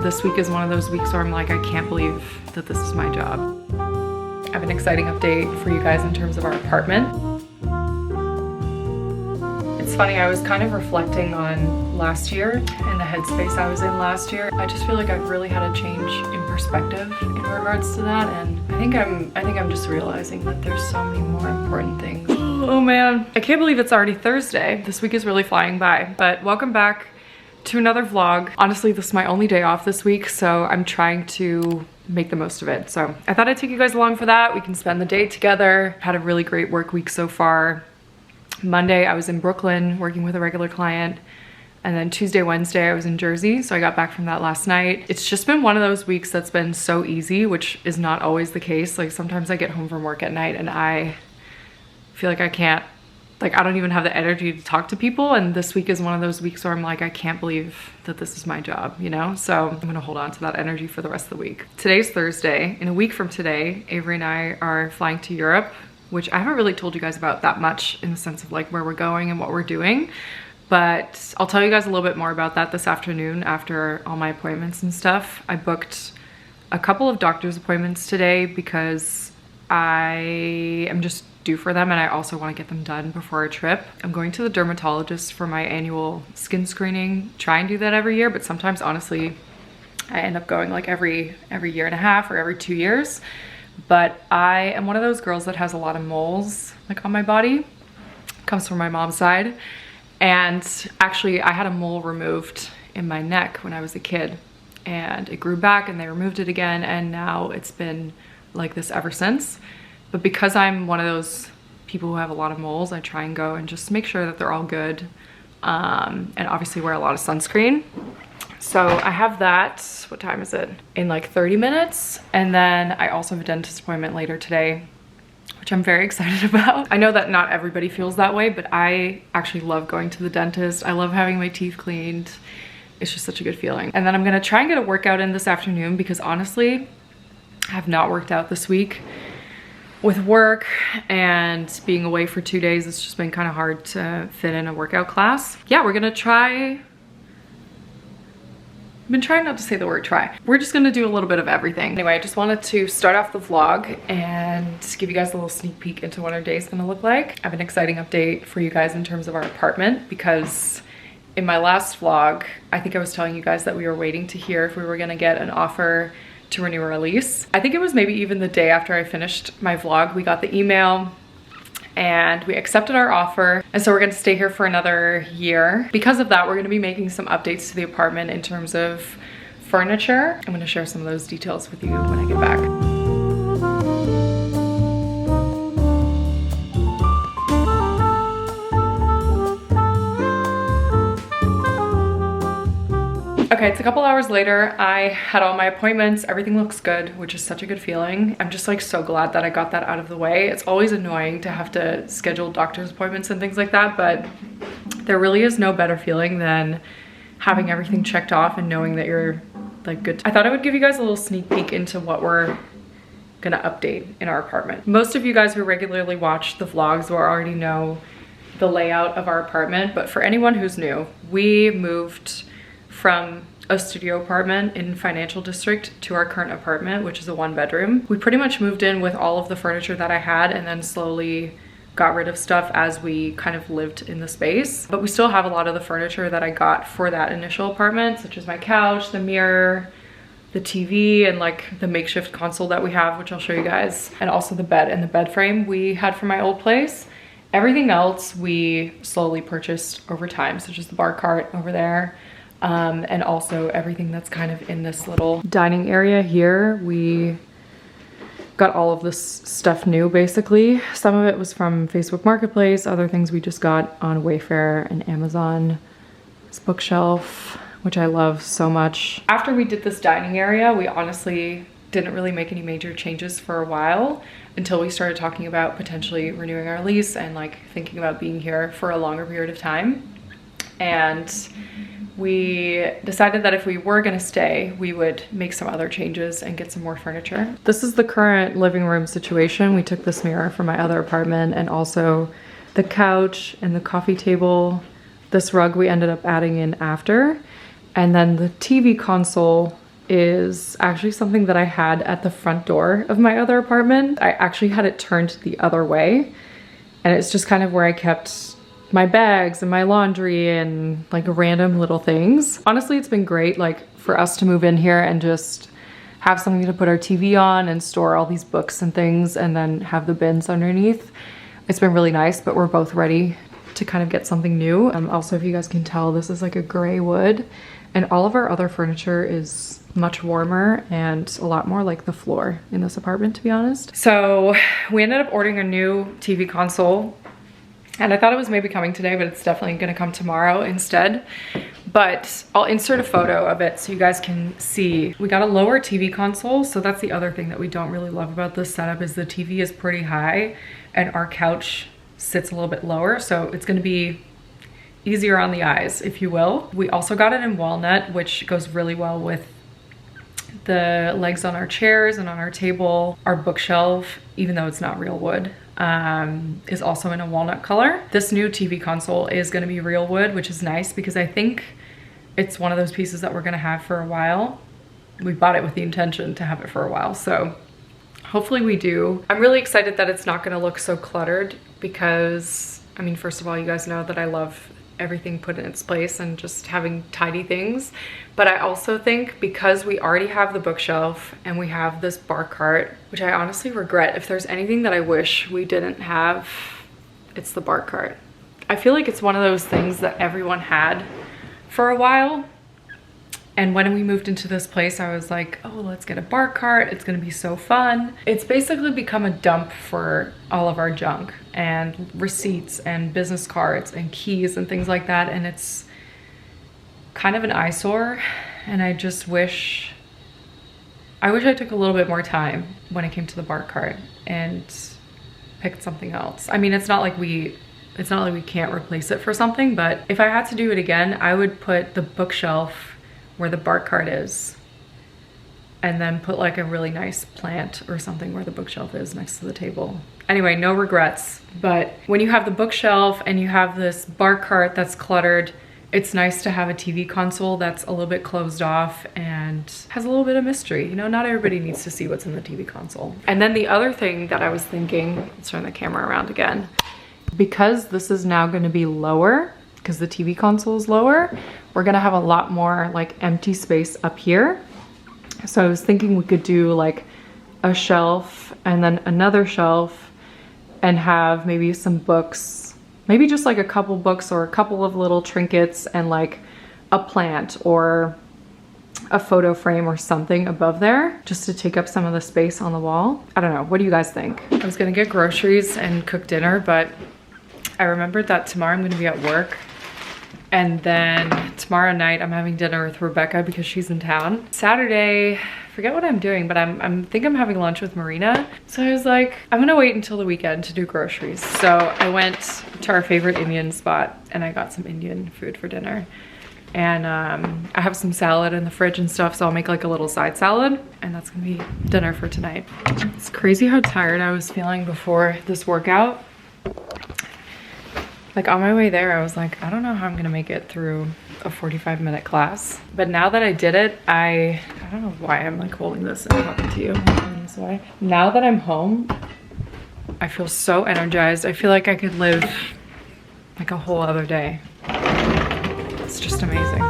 This week is one of those weeks where I'm like, I can't believe that this is my job. I have an exciting update for you guys in terms of our apartment. It's funny, I was kind of reflecting on last year and the headspace I was in last year. I just feel like I've really had a change in perspective in regards to that, and I think I'm just realizing that there's so many more important things. Oh man, I can't believe it's already Thursday. This week is really flying by, but welcome back to another vlog. Honestly, this is my only day off this week, so I'm trying to make the most of it. So I thought I'd take you guys along for that. We can spend the day together. Had a really great work week so far. Monday, I was in Brooklyn working with a regular client. And then Tuesday, Wednesday, I was in Jersey. So I got back from that last night. It's just been one of those weeks that's been so easy, which is not always the case. Like sometimes I get home from work at night and I feel like I can't, like I don't even have the energy to talk to people. And this week is one of those weeks where I'm like, I can't believe that this is my job, you know? So I'm gonna hold on to that energy for the rest of the week. Today's Thursday. In a week from today, Avery and I are flying to Europe, which I haven't really told you guys about that much in the sense of like where we're going and what we're doing. But I'll tell you guys a little bit more about that this afternoon after all my appointments and stuff. I booked a couple of doctor's appointments today because I am just due for them and I also want to get them done before our trip. I'm going to the dermatologist for my annual skin screening. Try and do that every year, but sometimes honestly, I end up going like every year and a half or every 2 years. But I am one of those girls that has a lot of moles like on my body. Comes from my mom's side. And actually I had a mole removed in my neck when I was a kid and it grew back and they removed it again and now it's been like this ever since. But because I'm one of those people who have a lot of moles, I try and go and just make sure that they're all good and obviously wear a lot of sunscreen. So I have that, what time is it? In like 30 minutes. And then I also have a dentist appointment later today, which I'm very excited about. I know that not everybody feels that way, but I actually love going to the dentist. I love having my teeth cleaned. It's just such a good feeling. And then I'm gonna try and get a workout in this afternoon because honestly, I have not worked out this week. With work and being away for 2 days, it's just been kind of hard to fit in a workout class. Yeah, we're gonna try. I've been trying not to say the word try. We're just gonna do a little bit of everything. Anyway, I just wanted to start off the vlog and give you guys a little sneak peek into what our day is gonna look like. I have an exciting update for you guys in terms of our apartment because in my last vlog, I think I was telling you guys that we were waiting to hear if we were gonna get an offer to renew our lease. I think it was maybe even the day after I finished my vlog, we got the email and we accepted our offer. And so we're gonna stay here for another year. Because of that, we're gonna be making some updates to the apartment in terms of furniture. I'm gonna share some of those details with you when I get back. Okay, it's a couple hours later. I had all my appointments. Everything looks good, which is such a good feeling. I'm just like so glad that I got that out of the way. It's always annoying to have to schedule doctor's appointments and things like that, but there really is no better feeling than having everything checked off and knowing that you're like good. I thought I would give you guys a little sneak peek into what we're gonna update in our apartment. Most of you guys who regularly watch the vlogs will already know the layout of our apartment, but for anyone who's new, we moved from a studio apartment in Financial District to our current apartment, which is a 1-bedroom. We pretty much moved in with all of the furniture that I had and then slowly got rid of stuff as we kind of lived in the space. But we still have a lot of the furniture that I got for that initial apartment, such as my couch, the mirror, the TV, and like the makeshift console that we have, which I'll show you guys, and also the bed and the bed frame we had from my old place. Everything else we slowly purchased over time, such as the bar cart over there. And also everything that's kind of in this little dining area here. We got all of this stuff new basically. Some of it was from Facebook Marketplace, other things we just got on Wayfair and Amazon. This bookshelf, which I love so much. After we did this dining area, we honestly didn't really make any major changes for a while until we started talking about potentially renewing our lease and like thinking about being here for a longer period of time. And we decided that if we were gonna stay, we would make some other changes and get some more furniture. This is the current living room situation. We took this mirror from my other apartment and also the couch and the coffee table. This rug we ended up adding in after. And then the TV console is actually something that I had at the front door of my other apartment. I actually had it turned the other way, and it's just kind of where I kept my bags and my laundry and like random little things. Honestly, it's been great like for us to move in here and just have something to put our TV on and store all these books and things and then have the bins underneath. It's been really nice, but we're both ready to kind of get something new. Also, if you guys can tell, this is like a gray wood, and all of our other furniture is much warmer and a lot more like the floor in this apartment, to be honest. So we ended up ordering a new TV console, and I thought it was maybe coming today, but it's definitely gonna come tomorrow instead. But I'll insert a photo of it so you guys can see. We got a lower TV console, so that's the other thing that we don't really love about this setup is the TV is pretty high and our couch sits a little bit lower, so it's gonna be easier on the eyes, if you will. We also got it in walnut, which goes really well with the legs on our chairs and on our table. Our bookshelf, even though it's not real wood, is also in a walnut color. This new TV console is gonna be real wood, which is nice because I think it's one of those pieces that we're gonna have for a while. We bought it with the intention to have it for a while, so hopefully we do. I'm really excited that it's not gonna look so cluttered because, I mean, first of all, you guys know that I love everything put in its place and just having tidy things. But I also think because we already have the bookshelf and we have this bar cart, which I honestly regret. If there's anything that I wish we didn't have, it's the bar cart. I feel like it's one of those things that everyone had for a while. And when we moved into this place, I was like, oh, let's get a bar cart. It's gonna be so fun. It's basically become a dump for all of our junk and receipts and business cards and keys and things like that. And it's kind of an eyesore. And I just wish I took a little bit more time when it came to the bar cart and picked something else. I mean, it's not like we can't replace it for something, but if I had to do it again, I would put the bookshelf where the bar cart is and then put like a really nice plant or something where the bookshelf is next to the table. Anyway, no regrets. But when you have the bookshelf and you have this bar cart that's cluttered, it's nice to have a TV console that's a little bit closed off and has a little bit of mystery. You know, not everybody needs to see what's in the TV console. And then the other thing that I was thinking, let's turn the camera around again, because this is now gonna be lower, because the TV console is lower, we're gonna have a lot more like empty space up here. So I was thinking we could do like a shelf and then another shelf and have maybe some books, maybe just like a couple books or a couple of little trinkets and like a plant or a photo frame or something above there just to take up some of the space on the wall. I don't know, what do you guys think? I was gonna get groceries and cook dinner, but I remembered that tomorrow I'm gonna be at work. And then tomorrow night I'm having dinner with Rebecca because she's in town. Saturday, forget what I'm doing, but I think I'm having lunch with Marina. So I was like, I'm gonna wait until the weekend to do groceries. So I went to our favorite Indian spot and I got some Indian food for dinner. And I have some salad in the fridge and stuff, so I'll make like a little side salad, and that's gonna be dinner for tonight. It's crazy how tired I was feeling before this workout. Like on my way there, I was like, I don't know how I'm gonna make it through a 45-minute class. But now that I did it, I don't know why I'm like holding this and talking to you this way. Now that I'm home, I feel so energized. I feel like I could live like a whole other day. It's just amazing.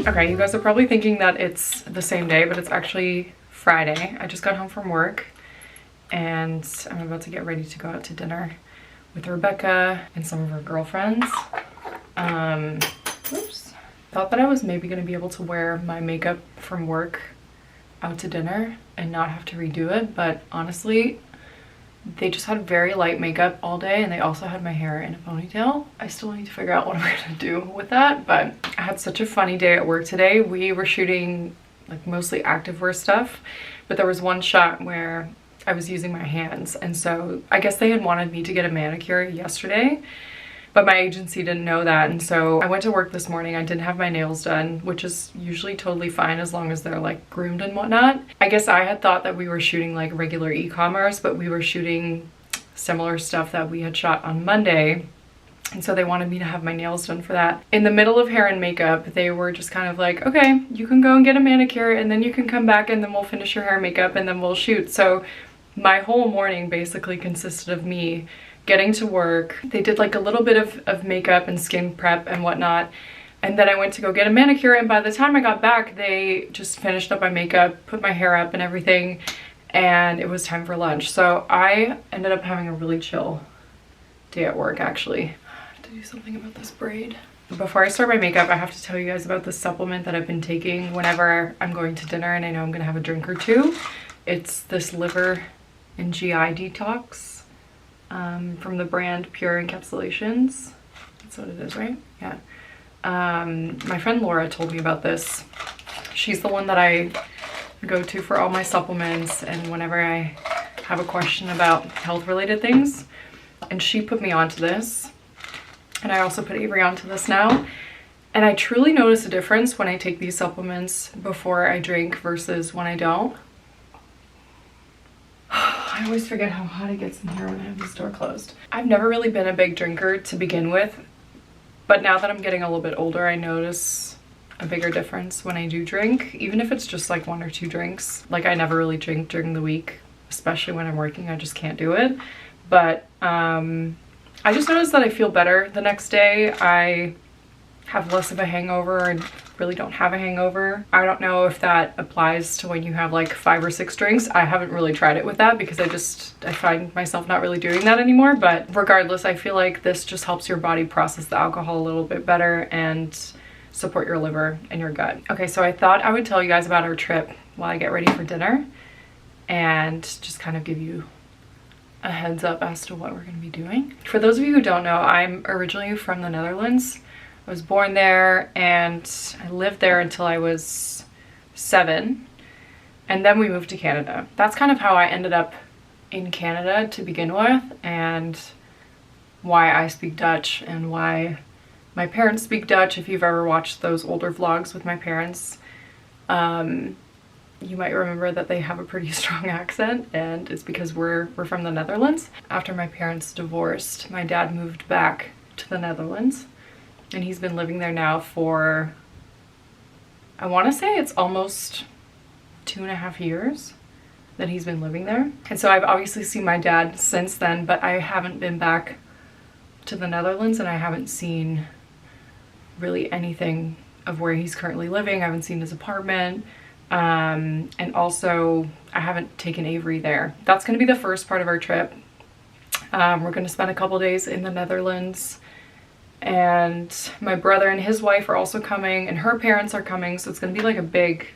Okay, you guys are probably thinking that it's the same day, but it's actually Friday. I just got home from work and I'm about to get ready to go out to dinner with Rebecca and some of her girlfriends. Oops. Thought that I was maybe gonna be able to wear my makeup from work out to dinner and not have to redo it, but honestly, they just had very light makeup all day and they also had my hair in a ponytail. I still need to figure out what I'm gonna do with that, but I had such a funny day at work today. We were shooting like mostly activewear stuff, but there was one shot where I was using my hands. And so I guess they had wanted me to get a manicure yesterday, but my agency didn't know that. And so I went to work this morning. I didn't have my nails done, which is usually totally fine as long as they're like groomed and whatnot. I guess I had thought that we were shooting like regular e-commerce, but we were shooting similar stuff that we had shot on Monday. And so they wanted me to have my nails done for that. In the middle of hair and makeup, they were just kind of like, okay, you can go and get a manicure and then you can come back and then we'll finish your hair and makeup and then we'll shoot. So my whole morning basically consisted of me getting to work. They did like a little bit of makeup and skin prep and whatnot. And then I went to go get a manicure, and by the time I got back, they just finished up my makeup, put my hair up and everything, and it was time for lunch. So I ended up having a really chill day at work, actually. I have to do something about this braid. Before I start my makeup, I have to tell you guys about the supplement that I've been taking whenever I'm going to dinner and I know I'm gonna have a drink or two. It's this liver and GI detox. From the brand Pure Encapsulations. That's what it is, right? Yeah. My friend Laura told me about this. She's the one that I go to for all my supplements and whenever I have a question about health related things. And she put me onto this. And I also put Avery onto this now. And I truly notice a difference when I take these supplements before I drink versus when I don't. I always forget how hot it gets in here when I have this door closed. I've never really been a big drinker to begin with, but now that I'm getting a little bit older, I notice a bigger difference when I do drink, even if it's just like 1 or 2 drinks. Like I never really drink during the week, especially when I'm working. I just can't do it. But I just noticed that I feel better the next day. I have less of a hangover and really don't have a hangover. I don't know if that applies to when you have like 5 or 6 drinks. I haven't really tried it with that because I find myself not really doing that anymore. But regardless, I feel like this just helps your body process the alcohol a little bit better and support your liver and your gut. Okay, so I thought I would tell you guys about our trip while I get ready for dinner and just kind of give you a heads up as to what we're going to be doing. For those of you who don't know, I'm originally from the Netherlands. I was born there and I lived there until I was 7, and then we moved to Canada. That's kind of how I ended up in Canada to begin with, and why I speak Dutch and why my parents speak Dutch. If you've ever watched those older vlogs with my parents, you might remember that they have a pretty strong accent, and it's because we're from the Netherlands. After my parents divorced, my dad moved back to the Netherlands. And he's been living there now for, I want to say it's almost 2.5 years that he's been living there. And so I've obviously seen my dad since then, but I haven't been back to the Netherlands and I haven't seen really anything of where he's currently living. I haven't seen his apartment. And also I haven't taken Avery there. That's going to be the first part of our trip. We're going to spend a couple days in the Netherlands. And my brother and his wife are also coming, and her parents are coming, so it's gonna be like a big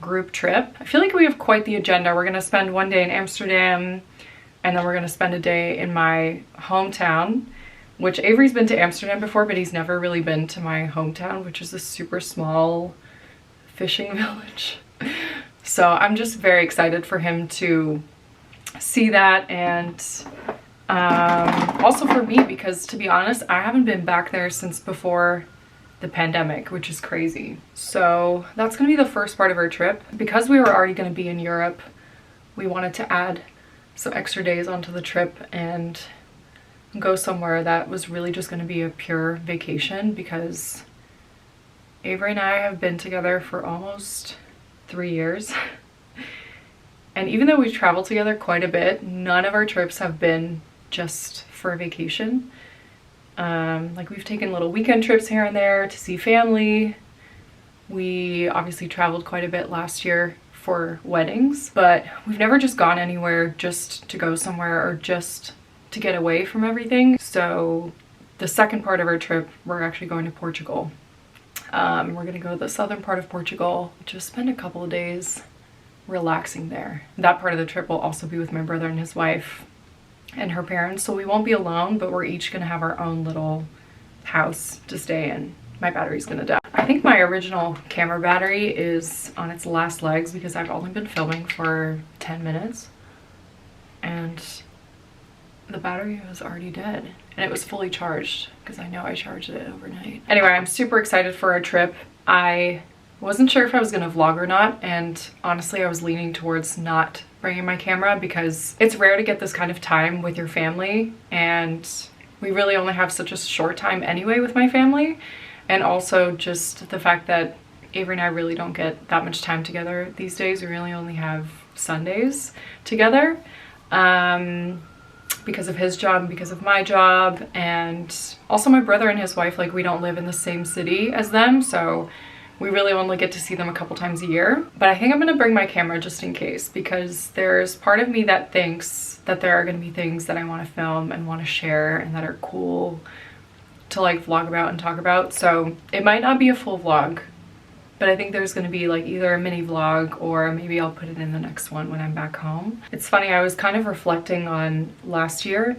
group trip. I feel like we have quite the agenda. We're gonna spend 1 day in Amsterdam, and then we're gonna spend a day in my hometown, which Avery's been to Amsterdam before, but he's never really been to my hometown, which is a super small fishing village. So I'm just very excited for him to see that, and also for me, because to be honest, I haven't been back there since before the pandemic, which is crazy. So that's gonna be the first part of our trip. Because we were already gonna be in Europe, we wanted to add some extra days onto the trip and go somewhere that was really just gonna be a pure vacation, because Avery and I have been together for almost 3 years. And even though we've traveled together quite a bit, none of our trips have been just for a vacation. Like we've taken little weekend trips here and there to see family. We obviously traveled quite a bit last year for weddings, but we've never just gone anywhere just to go somewhere or just to get away from everything. So the second part of our trip, we're actually going to Portugal. We're gonna go to the southern part of Portugal, just spend a couple of days relaxing there. That part of the trip will also be with my brother and his wife and her parents, so we won't be alone, but we're each gonna have our own little house to stay in. My battery's gonna die. I think my original camera battery is on its last legs because I've only been filming for 10 minutes. and the battery was already dead, and it was fully charged because I know I charged it overnight. Anyway, I'm super excited for our trip. I wasn't sure if I was gonna vlog or not, and honestly I was leaning towards not bringing my camera because it's rare to get this kind of time with your family, and we really only have such a short time anyway with my family. And also just the fact that Avery and I really don't get that much time together these days. We really only have Sundays together because of his job and because of my job, and also my brother and his wife, like we don't live in the same city as them, so we really only get to see them a couple times a year. But I think I'm gonna bring my camera just in case, because there's part of me that thinks that there are gonna be things that I wanna film and wanna share and that are cool to like vlog about and talk about. So it might not be a full vlog, but I think there's gonna be like either a mini vlog or maybe I'll put it in the next one when I'm back home. It's funny, I was kind of reflecting on last year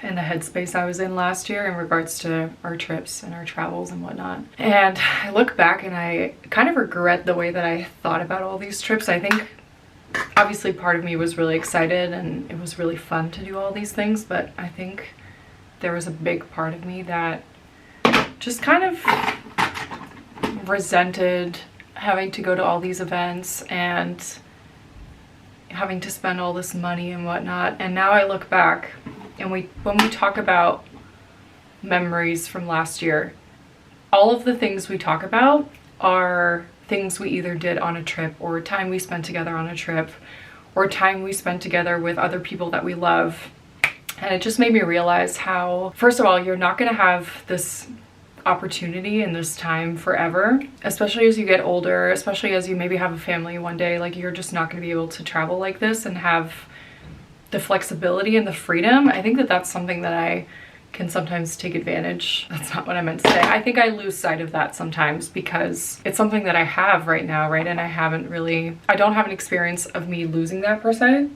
and the headspace I was in last year in regards to our trips and our travels and whatnot. And I look back and I kind of regret the way that I thought about all these trips. I think obviously part of me was really excited and it was really fun to do all these things, but I think there was a big part of me that just kind of resented having to go to all these events and having to spend all this money and whatnot. And now I look back and when we talk about memories from last year, all of the things we talk about are things we either did on a trip, or time we spent together on a trip, or time we spent together with other people that we love. And it just made me realize how, first of all, you're not gonna have this opportunity and this time forever, especially as you get older, especially as you maybe have a family one day. Like, you're just not gonna be able to travel like this and have the flexibility and the freedom. I think that that's something that I can sometimes take advantage. That's not what I meant to say. I think I lose sight of that sometimes because it's something that I have right now, right? And I don't have an experience of me losing that per se.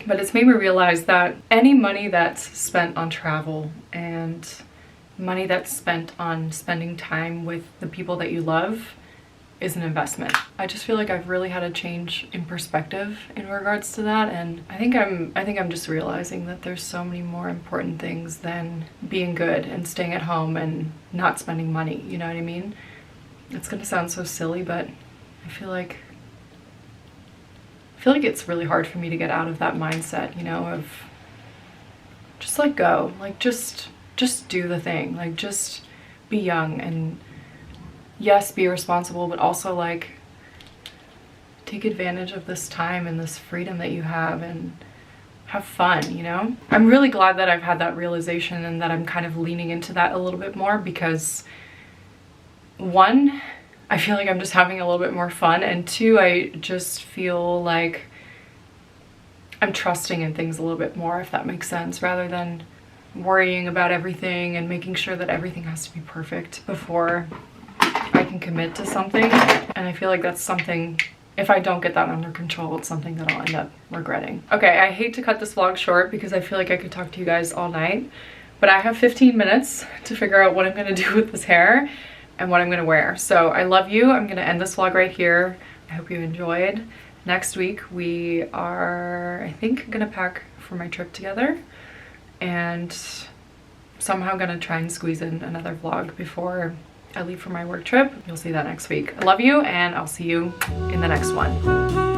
But it's made me realize that any money that's spent on travel and money that's spent on spending time with the people that you love is an investment. I just feel like I've really had a change in perspective in regards to that, and I think I'm just realizing that there's so many more important things than being good and staying at home and not spending money, you know what I mean? It's gonna sound so silly, but I feel like it's really hard for me to get out of that mindset, you know, of just let go, like just do the thing, like just be young and yes, be responsible, but also like take advantage of this time and this freedom that you have and have fun, you know? I'm really glad that I've had that realization and that I'm kind of leaning into that a little bit more because one, I feel like I'm just having a little bit more fun, and two, I just feel like I'm trusting in things a little bit more, if that makes sense, rather than worrying about everything and making sure that everything has to be perfect before I can commit to something. And I feel like that's something, if I don't get that under control, it's something that I'll end up regretting. Okay, I hate to cut this vlog short because I feel like I could talk to you guys all night, but I have 15 minutes to figure out what I'm gonna do with this hair and what I'm gonna wear. So I love you. I'm gonna end this vlog right here. I hope you enjoyed. Next week we are, I think, gonna pack for my trip together, and somehow gonna try and squeeze in another vlog before I leave for my work trip. You'll see that next week. I love you, and I'll see you in the next one.